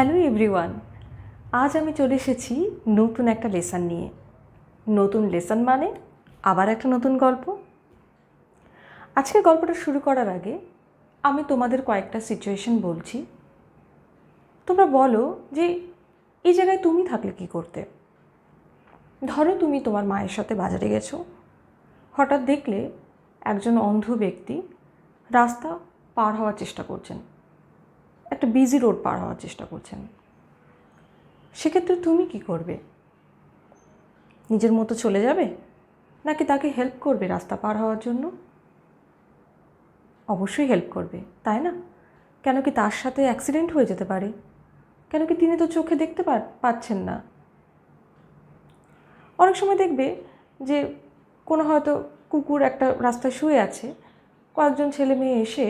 Hello everyone, আজ আমি চলে এসেছি নতুন একটা লেসন নিয়ে। নতুন লেসন মানে আবার একটা নতুন গল্প। আজকের গল্পটা শুরু করার আগে আমি তোমাদের কয়েকটা সিচুয়েশন বলছি। তোমরা বলো যে এই জায়গায় তুমি থাকলে কী করতে। ধরো তুমি তোমার মায়ের সাথে বাজারে গেছো, হঠাৎ দেখলে একজন অন্ধ ব্যক্তি রাস্তা পার হওয়ার চেষ্টা করছেন, একটা বিজি রোড পার হওয়ার চেষ্টা করছেন। সেক্ষেত্রে তুমি কি করবে? নিজের মতো চলে যাবে, নাকি তাকে হেল্প করবে রাস্তা পার হওয়ার জন্য? অবশ্যই হেল্প করবে, তাই না? কেন কি তার সাথে অ্যাক্সিডেন্ট হয়ে যেতে পারে? কেন কি তিনি তো চোখে দেখতে পাচ্ছেন না। অনেক সময় দেখবে যে কোনো হয়তো কুকুর একটা রাস্তায় শুয়ে আছে, কয়েকজন ছেলে মেয়ে এসে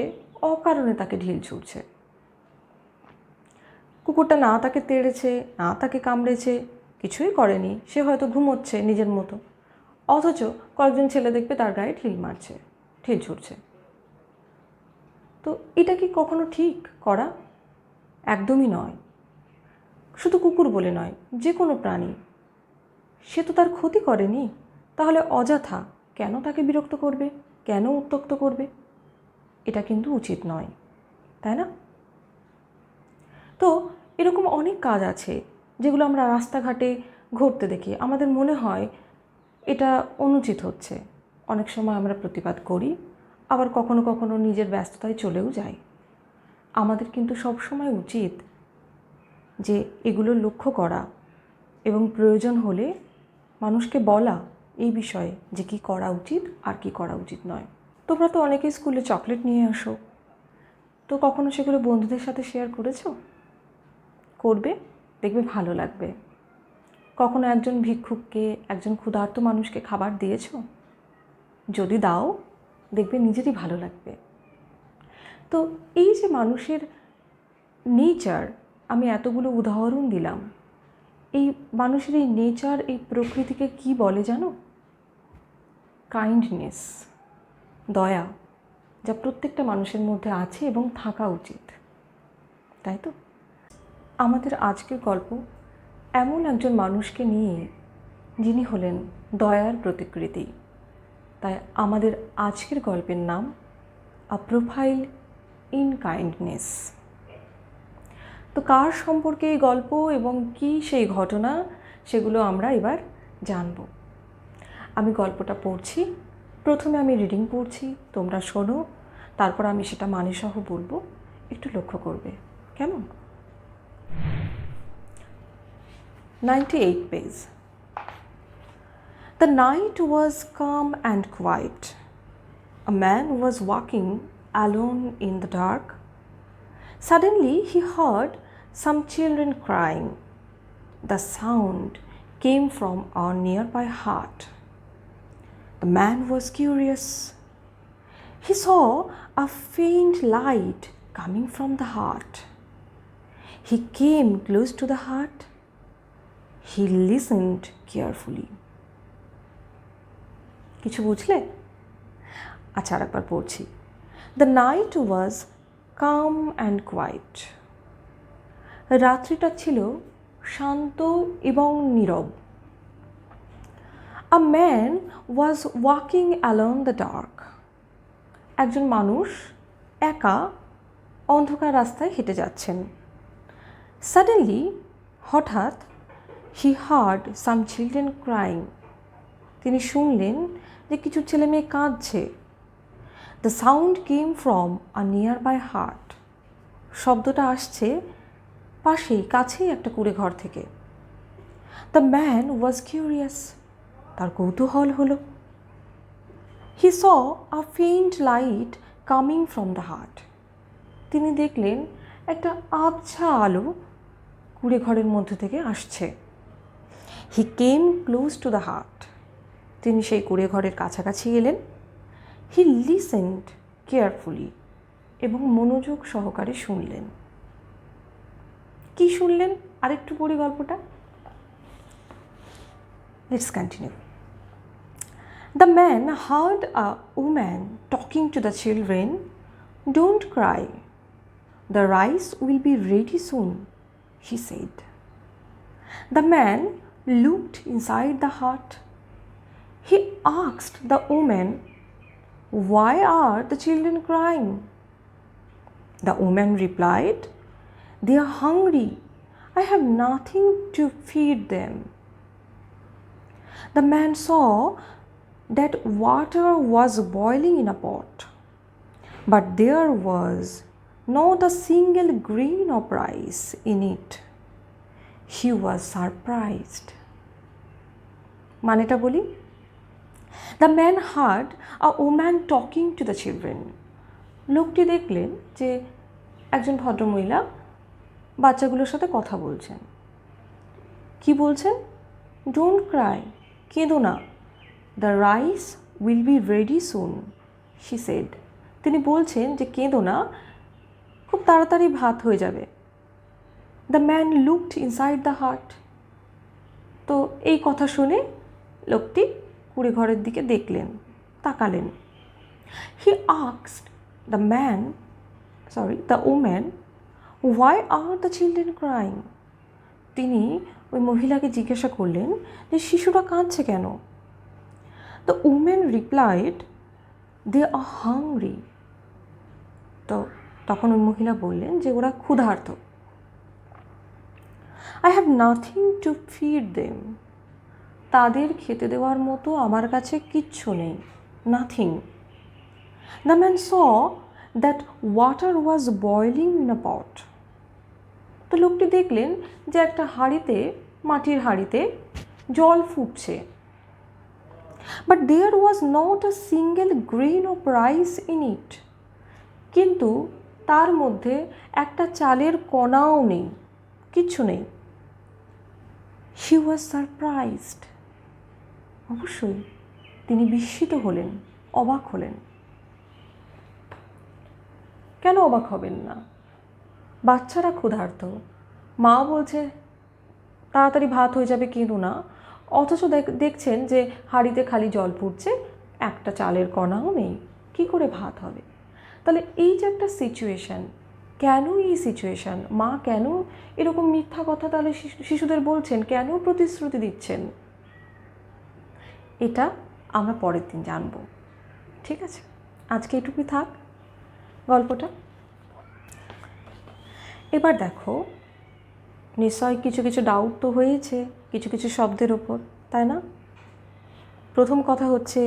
অকারণে তাকে ঢিল ছুঁড়ছে। কুকুরটা না তাকে তেড়েছে, না তাকে কামড়েছে, কিছুই করেনি, সে হয়তো ঘুমোচ্ছে নিজের মতো, অথচ কয়েকজন ছেলে দেখবে তার গায়ে ঢিল ছুঁড়ছে। তো এটা কি কখনো ঠিক করা? একদমই নয়। শুধু কুকুর বলে নয়, যে কোনো প্রাণী, সে তো তার ক্ষতি করেনি, তাহলে অযথা কেন তাকে বিরক্ত করবে, কেন উত্ত্যক্ত করবে? এটা কিন্তু উচিত নয়, তাই না? তো এরকম অনেক কাজ আছে যেগুলো আমরা রাস্তাঘাটে ঘটতে দেখি, আমাদের মনে হয় এটা অনুচিত হচ্ছে। অনেক সময় আমরা প্রতিবাদ করি, আবার কখনো কখনো নিজের ব্যস্ততায় চলেও যাই। আমাদের কিন্তু সবসময় উচিত যে এগুলো লক্ষ্য করা এবং প্রয়োজন হলে মানুষকে বলা এই বিষয়ে যে কী করা উচিত আর কী করা উচিত নয়। তোমরা তো অনেকেই স্কুলে চকলেট নিয়ে আসো, তো কখনো সেগুলো বন্ধুদের সাথে শেয়ার করেছো? করবে, দেখবে ভালো লাগবে। কখনো একজন ভিক্ষুককে, একজন ক্ষুধার্ত মানুষকে খাবার দিয়েছো? যদি দাও, দেখবে নিজেরই ভালো লাগবে। তো এই যে মানুষের নেচার, আমি এতগুলো উদাহরণ দিলাম, এই মানুষের এই নেচার, এই প্রকৃতিকে কি বলে জানো? কাইন্ডনেস, দয়া, যা প্রত্যেকটা মানুষের মধ্যে আছে এবং থাকা উচিত, তাই তো? আমাদের আজকের গল্প এমন একজন মানুষকে নিয়ে, যিনি হলেন দয়ার প্রতিকৃতি। তাই আমাদের আজকের গল্পের নাম আ প্রোফাইল ইন কাইন্ডনেস। তো কার সম্পর্কে এই গল্প এবং কী সেই ঘটনা, সেগুলো আমরা এবার জানব। আমি গল্পটা পড়ছি, প্রথমে আমি রিডিং পড়ছি, তোমরা শোনো, তারপর আমি সেটা মানেসহ বলবো, একটু লক্ষ্য করবে, কেমন? 98 page. The night was calm and quiet. A man was walking alone in the dark. Suddenly he heard some children crying. The sound came from a nearby hut. The man was curious. He saw a faint light coming from the hut. He came close to the hut. He listened carefully. কিছু বুঝলে? আচ্ছা, আরেকবার পড়ছি। The night was calm and quiet. রাত্রিটা ছিল শান্ত এবং নীরব। A man was walking along the dark. একজন মানুষ একা অন্ধকার রাস্তায় হেঁটে যাচ্ছেন। Suddenly, হঠাৎ, he heard some children crying. তিনি শুনলেন যে কিছু ছেলে মেয়ে কাঁদছে। The sound came from a nearby hut. শব্দটা আসছে পাশেই, কাছেই একটা কুঁড়ে ঘর থেকে। The man was curious. তার কৌতূহল হলো। He saw a faint light coming from the hut. তিনি দেখলেন একটা আবছা আলো কুঁড়ে ঘরের মধ্যে থেকে আসছে। He came close to the hut. তিনি সেই কুঁড়ে ঘরের কাছাকাছি এলেন। He listened carefully. এবং মনোযোগ সহকারে শুনলেন। কি শুনলেন? আরেকটু পড়ি গল্পটা। Let's continue. The man heard a woman talking to the children. Don't cry. The rice will be ready soon. he said. The man looked inside the hut. He asked the woman, "Why are the children crying?" The woman replied, "They are hungry. I have nothing to feed them." The man saw that water was boiling in a pot, but there was not a single grain of rice in it. He was surprised. মানেটা বলি? The man heard a woman talking to the children. লোকটি দেখলেন যে একজন ভদ্রমহিলা বাচ্চাগুলোর সাথে কথা বলছেন। কি বলছেন? "Don't cry, কেঁদো না। The rice will be ready soon," she said. তিনি বলছেন যে কেঁদো না, খুব তাড়াতাড়ি ভাত হয়ে যাবে। The man looked inside the hut. তো এই কথা শুনে লোকটি কুঁড়ে ঘরের দিকে দেখলেন, তাকালেন। He asked the woman, "Why are the children crying?" তিনি ওই মহিলাকে জিজ্ঞাসা করলেন যে শিশুরা কাঁদছে কেন? The woman replied, "They are hungry." তো তখন ওই মহিলা বললেন যে ওরা ক্ষুধার্ত। I have nothing to feed them. তাদের খেতে দেওয়ার মতো আমার কাছে কিচ্ছু নেই। Nothing. The man saw that water was boiling in a pot. তো লোকটি দেখলেন যে একটা হাঁড়িতে, মাটির হাঁড়িতে জল ফুটছে। But there was not a single grain of rice in it. কিন্তু তার মধ্যে একটা চালের কণাও নেই, কিচ্ছু নেই। She was surprised. অবশ্যই তিনি বিস্মিত হলেন, অবাক হলেন। কেন অবাক হবেন না? বাচ্চারা ক্ষুধার্ত, মা বলছে তাড়াতাড়ি ভাত হয়ে যাবে, কেঁদো না, অথচ দেখছেন যে হাঁড়িতে খালি জল ফুটছে, একটা চালের কণাও নেই, কি করে ভাত হবে? তাহলে এই যে একটা সিচুয়েশান, কেন এই সিচুয়েশান, মা কেন এরকম মিথ্যা কথা তাহলে শিশুদের বলছেন, কেন প্রতিশ্রুতি দিচ্ছেন, এটা আমরা পরের দিন জানব। ঠিক আছে, আজকে এটুকুই থাক গল্পটা। এবার দেখো, নিশ্চয় কিছু কিছু ডাউট তো হয়েছে কিছু কিছু শব্দের ওপর, তাই না? প্রথম কথা হচ্ছে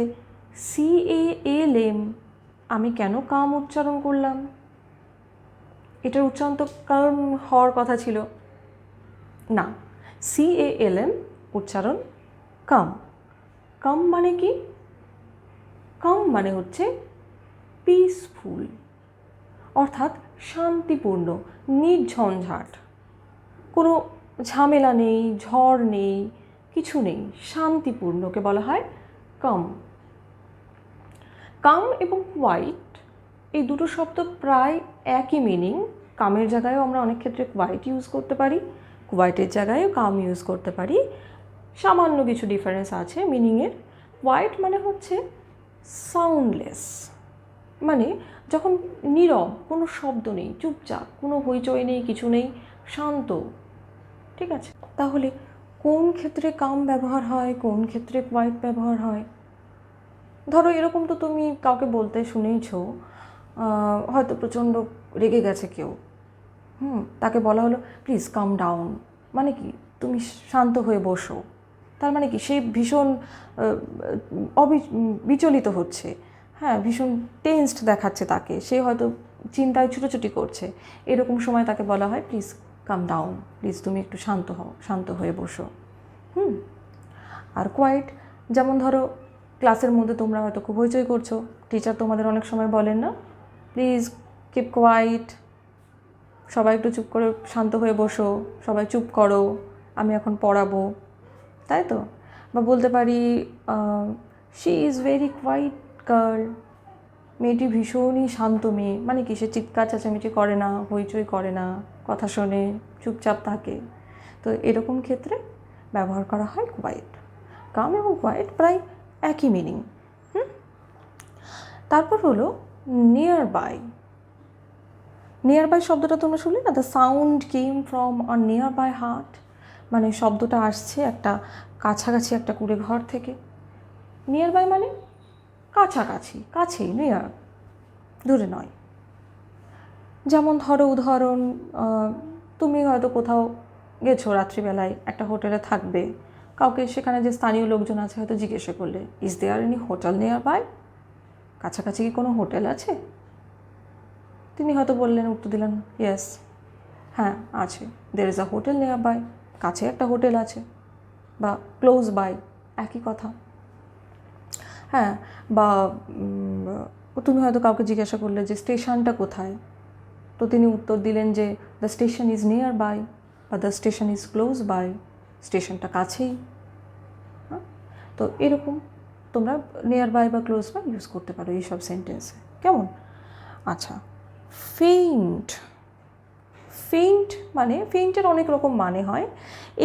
CALM, আমি কেন কাম উচ্চারণ করলাম? এটার উচ্চারণ তো কারণ হওয়ার কথা ছিল না। CALM উচ্চারণ কাম। কাম মানে কি? কাম মানে হচ্ছে পিসফুল, অর্থাৎ শান্তিপূর্ণ, নির্ঝঞ্ঝাট, কোনো ঝামেলা নেই, ঝড় নেই, কিছু নেই, শান্তিপূর্ণকে বলা হয় কাম। কাম এবং কোয়াইট এই দুটো শব্দ প্রায় একই মিনিং। কামের জায়গায়ও আমরা অনেক ক্ষেত্রে কোয়াইট ইউজ করতে পারি, কোয়াইটের জায়গায়ও কাম ইউজ করতে পারি, সামান্য কিছু ডিফারেন্স আছে মিনিংয়ের। কোয়াইট মানে হচ্ছে সাউন্ডলেস, মানে যখন নীরব, কোনো শব্দ নেই, চুপচাপ, কোনো হইচই নেই, কিছু নেই, শান্ত। ঠিক আছে, তাহলে কোন ক্ষেত্রে কাম ব্যবহার হয়, কোন ক্ষেত্রে কোয়াইট ব্যবহার হয়? ধরো এরকম তো তুমি কাউকে বলতে শুনেইছো, হয়তো প্রচণ্ড রেগে গেছে কেউ, তাকে বলা হলো প্লিজ কাম ডাউন, মানে কি তুমি শান্ত হয়ে বসো। তার মানে কি সে ভীষণ বিচলিত হচ্ছে, হ্যাঁ, ভীষণ টেন্সড দেখাচ্ছে তাকে, সে হয়তো চিন্তায় ছুটোছুটি করছে। এরকম সময় তাকে বলা হয় প্লিজ কাম ডাউন, প্লিজ তুমি একটু শান্ত হও, শান্ত হয়ে বসো। আর কোয়াইট, যেমন ধরো ক্লাসের মধ্যে তোমরা হয়তো খুব হইচই করছো, টিচার তোমাদের অনেক সময় বলেন না, প্লিজ কিপ কোয়াইট, সবাই একটু চুপ করে শান্ত হয়ে বসো, সবাই চুপ করো, আমি এখন পড়াবো, তাই তো? বা বলতে পারি she is very quiet girl, মেয়েটি ভীষণই শান্ত মেয়ে, মানে কি সে চিৎকার চেঁচামেচি করে না, হইচই করে না, কথা শোনে, চুপচাপ থাকে। তো এরকম ক্ষেত্রে ব্যবহার করা হয় কোয়াইট। কাম এবং কোয়াইট প্রায় একই মিনিং। তারপর হলো নিয়ার বাই। নিয়ার বাই শব্দটা তোমরা শুনলে না, the sound came from a nearby hut, মানে শব্দটা আসছে একটা কাছাকাছি একটা কুড়ে ঘর থেকে। নিয়ার বাই মানে কাছাকাছি, কাছেই, নিয়ার, দূরে নয়। যেমন ধরো উদাহরণ, তুমি হয়তো কোথাও গেছো রাত্রিবেলায়, একটা হোটেলে থাকবে, কাউকে সেখানে যে স্থানীয় লোকজন আছে হয়তো জিজ্ঞাসা করলে, is there any hotel nearby, কাছাকাছি কি কোনো হোটেল আছে? তিনি হয়তো বললেন, উত্তর দিলেন, ইয়েস, হ্যাঁ আছে, there is a hotel nearby, কাছে একটা হোটেল আছে, বা ক্লোজ বাই, একই কথা। হ্যাঁ, বা তুমি হয়তো কাউকে জিজ্ঞাসা করলে যে স্টেশনটা কোথায়, তো তিনি উত্তর দিলেন যে the station is nearby, বা the station is close by, স্টেশনটা কাছেই। হ্যাঁ, তো এরকম তোমরা নিয়ার বাই বা ক্লোজ বাই ইউজ করতে পারো এইসব সেন্টেন্সে, কেমন? আচ্ছা, ফেইন্ট। ফেইন্ট মানে, ফেইন্টের অনেক রকম মানে হয়,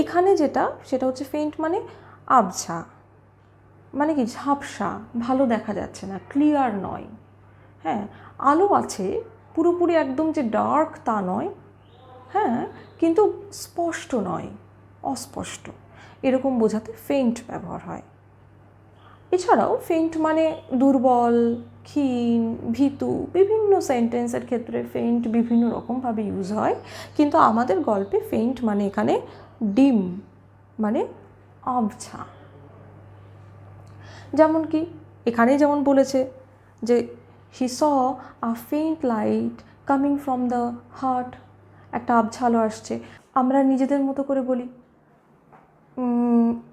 এখানে যেটা সেটা হচ্ছে ফেইন্ট মানে আবছা, মানে কি ঝাপসা, ভালো দেখা যাচ্ছে না, ক্লিয়ার নয়। হ্যাঁ, আলো আছে, পুরোপুরি একদম যে ডার্ক তা নয়, হ্যাঁ, কিন্তু স্পষ্ট নয়, অস্পষ্ট, এরকম বোঝাতে ফেইন্ট ব্যবহার হয়। এছাড়াও ফেইন্ট মানে দুর্বল, ক্ষীণ, ভীতু, বিভিন্ন সেন্টেন্সের ক্ষেত্রে ফেইন্ট বিভিন্ন রকমভাবে ইউজ হয়, কিন্তু আমাদের গল্পে ফেইন্ট মানে এখানে ডিম, মানে আবছা। যেমন কি এখানেই যেমন বলেছে যে he saw a faint light coming from the heart, একটা আবছা আলো আসছে। আমরা নিজেদের মতো করে বলি,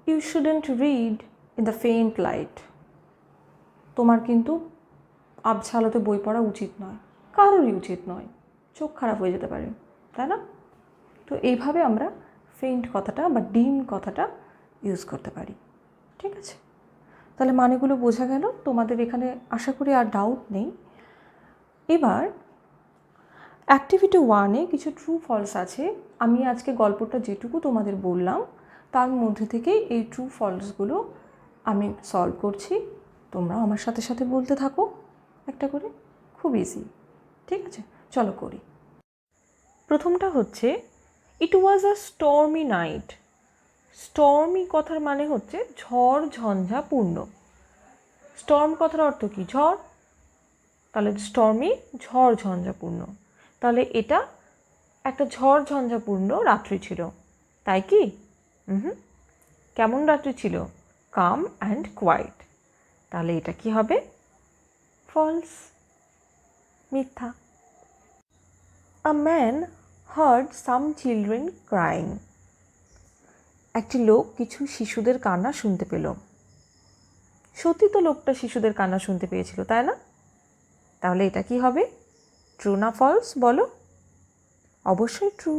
you shouldn't read in the faint light, তোমার কিন্তু আবছা আলোতে বই পড়া উচিত নয়, কারোরই উচিত নয়, চোখ খারাপ হয়ে যেতে পারে, তাই না? তো এইভাবে আমরা ফেইন্ট কথাটা বা ডিম কথাটা ইউজ করতে পারি। ঠিক আছে, তাহলে মানেগুলো বোঝা গেল তোমাদের, এখানে আশা করি আর ডাউট নেই। এবার অ্যাক্টিভিটি 1-এ কিছু ট্রু ফলস আছে। আমি আজকে গল্পটা যেটুকু তোমাদের বললাম তার মধ্যে থেকে এই ট্রু ফলসগুলো আমি সলভ করছি, তোমরা আমার সাথে সাথে বলতে থাকো একটা করে, খুব ইজি। ঠিক আছে, চলো করি। প্রথমটা হচ্ছে, ইট ওয়াজ আ স্টর্মি নাইট। স্টর্মি কথার মানে হচ্ছে ঝড় ঝঞ্ঝাপূর্ণ। স্টর্ম কথার অর্থ কি? ঝড়, তাহলে স্টর্মি ঝড় ঝঞ্ঝাপূর্ণ, তাহলে এটা একটা ঝড় ঝঞ্ঝাপূর্ণ রাত্রি ছিল, তাই কি? কেমন রাত্রি ছিল? কাম অ্যান্ড কোয়াইট, তাহলে এটা কি হবে? ফলস, মিথ্যা। A man hard some children crying, একটি লোক কিছু শিশুদের কান্না শুনতে পেল। সত্যি তো লোকটা শিশুদের কান্না শুনতে পেয়েছিল, তাই না? তাহলে এটা কি হবে? ট্রু না ফলস বলো? অবশ্যই true.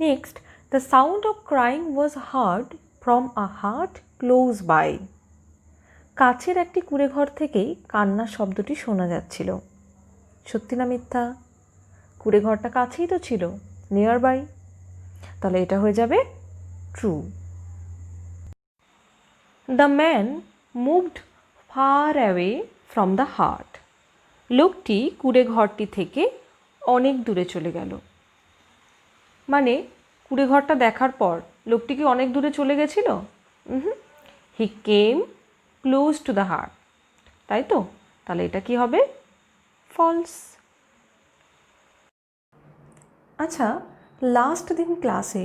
Next, the sound of crying was heard from a hut close by, কাছের একটি কুঁড়েঘর থেকেই কান্নার শব্দটি শোনা যাচ্ছিল। সত্যি না মিথ্যা? কুঁড়েঘরটা কাছেই তো ছিল, নিয়ার বাই, তাহলে এটা হয়ে যাবে true. The man moved far away from the heart, লোকটি কুঁড়েঘরটি থেকে অনেক দূরে চলে গেল। মানে কুঁড়েঘরটা দেখার পর লোকটি কি অনেক দূরে চলে গেছিল? হি কেম ক্লোজ টু দ্য হার্ট, তাই তো? তাহলে এটা কি হবে? ফলস। আচ্ছা, লাস্ট দিন ক্লাসে,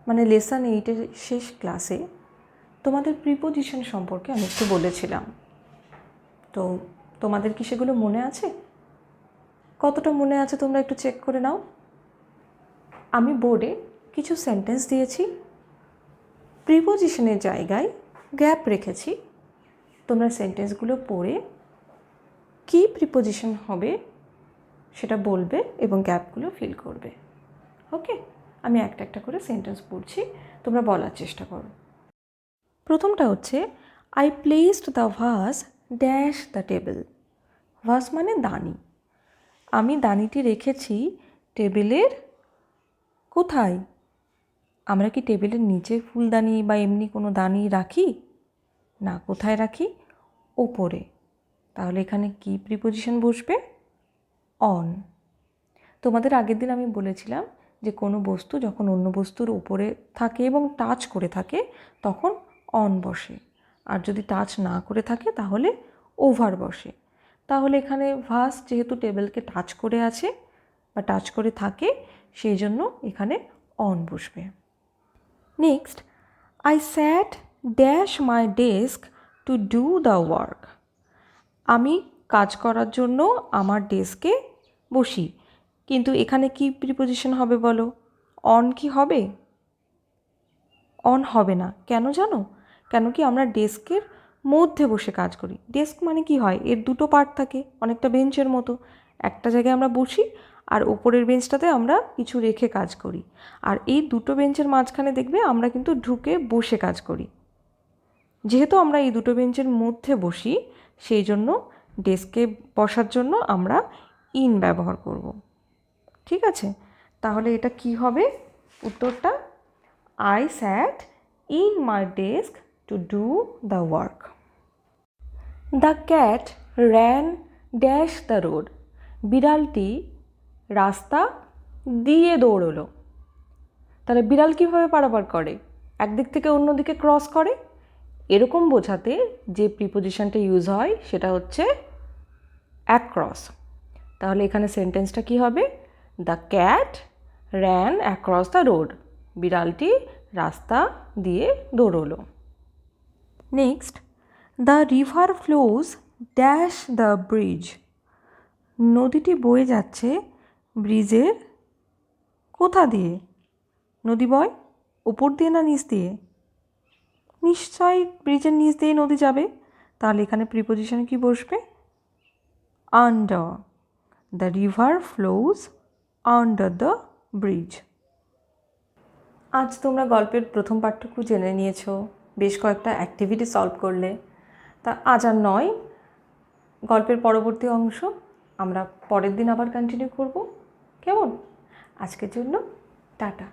মানে লেসন 8-এর শেষ ক্লাসে তোমাদের প্রিপোজিশন সম্পর্কে আমি একটু বলেছিলাম, তো তোমাদের কি সেগুলো মনে আছে? কতটা মনে আছে তোমরা একটু চেক করে নাও। আমি বোর্ডে কিছু সেন্টেন্স দিয়েছি, প্রিপোজিশনের জায়গায় গ্যাপ রেখেছি, তোমরা সেন্টেন্সগুলো পড়ে কী প্রিপোজিশন হবে সেটা বলবে এবং গ্যাপগুলো ফিল করবে। ওকে, আমি একটা একটা করে সেন্টেন্স পড়ছি, তোমরা বলার চেষ্টা করো। প্রথমটা হচ্ছে, I placed the vase dash the table. Vase মানে দানি, আমি দানিটি রেখেছি টেবিলের কোথায়? আমরা কি টেবিলের নিচে ফুলদানি বা এমনি কোনো দানি রাখি না, কোথায় রাখি? ওপরে। তাহলে এখানে কি প্রিপোজিশন বসবে? অন। তোমাদের আগের দিন আমি বলেছিলাম যে কোনো বস্তু যখন অন্য বস্তুর উপরে থাকে এবং টাচ করে থাকে তখন অন বসে, আর যদি টাচ না করে থাকে তাহলে ওভার বসে। তাহলে এখানে ভাস যেহেতু টেবিলকে টাচ করে আছে বা টাচ করে থাকে, সেই জন্য এখানে অন বসবে। Next, I sat dash my desk to do the work. আমি কাজ করার জন্য আমার ডেস্কে বসি, কিন্তু এখানে কি প্রিপোজিশন হবে বলো? অন কি হবে? অন হবে না। কেন জানো? কেন কি আমরা ডেস্কের মধ্যে বসে কাজ করি। ডেস্ক মানে কি হয়, এর দুটো পার্ট থাকে, অনেকটা বেঞ্চের মতো। একটা জায়গায় আমরা বসি আর ওপরের বেঞ্চটাতে আমরা কিছু রেখে কাজ করি, আর এই দুটো বেঞ্চের মাঝখানে দেখবে আমরা কিন্তু ঢুকে বসে কাজ করি। যেহেতু আমরা এই দুটো বেঞ্চের মধ্যে বসি, সেই জন্য ডেস্কে বসার জন্য আমরা ইন ব্যবহার করব। ঠিক আছে, তাহলে এটা কি হবে উত্তরটা? I sat in my desk to do the work. The cat ran dash the road. বিড়ালটি রাস্তা দিয়ে দৌড়লো। তাহলে বিড়াল কীভাবে পারাপার করে? একদিক থেকে অন্য দিকে ক্রস করে। এরকম বোঝাতে যে প্রিপোজিশনটা ইউজ হয় সেটা হচ্ছে অ্যাক্রস। তাহলে এখানে সেন্টেন্সটা কি হবে? The cat ran across the road. বিড়ালটি রাস্তা দিয়ে দৌড়লো। Next, the river flows dash the bridge. নদীটি বয়ে যাচ্ছে ব্রিজের কোথা দিয়ে? নদী বয় ওপর দিয়ে না নিচ দিয়ে? নিশ্চয়ই ব্রিজের নিচ দিয়ে নদী যাবে। তাহলে এখানে প্রিপোজিশন কি বসবে? Under. The river flows under the bridge. আজ তোমরা গল্পের প্রথম পাঠটুকু জেনে নিয়েছো, বেশ কয়েকটা অ্যাক্টিভিটি সলভ করলে। তা আজ আর নয়, গল্পের পরবর্তী অংশ আমরা পরের দিন আবার কন্টিনিউ করব। কেমন? আজকের জন্য টাটা।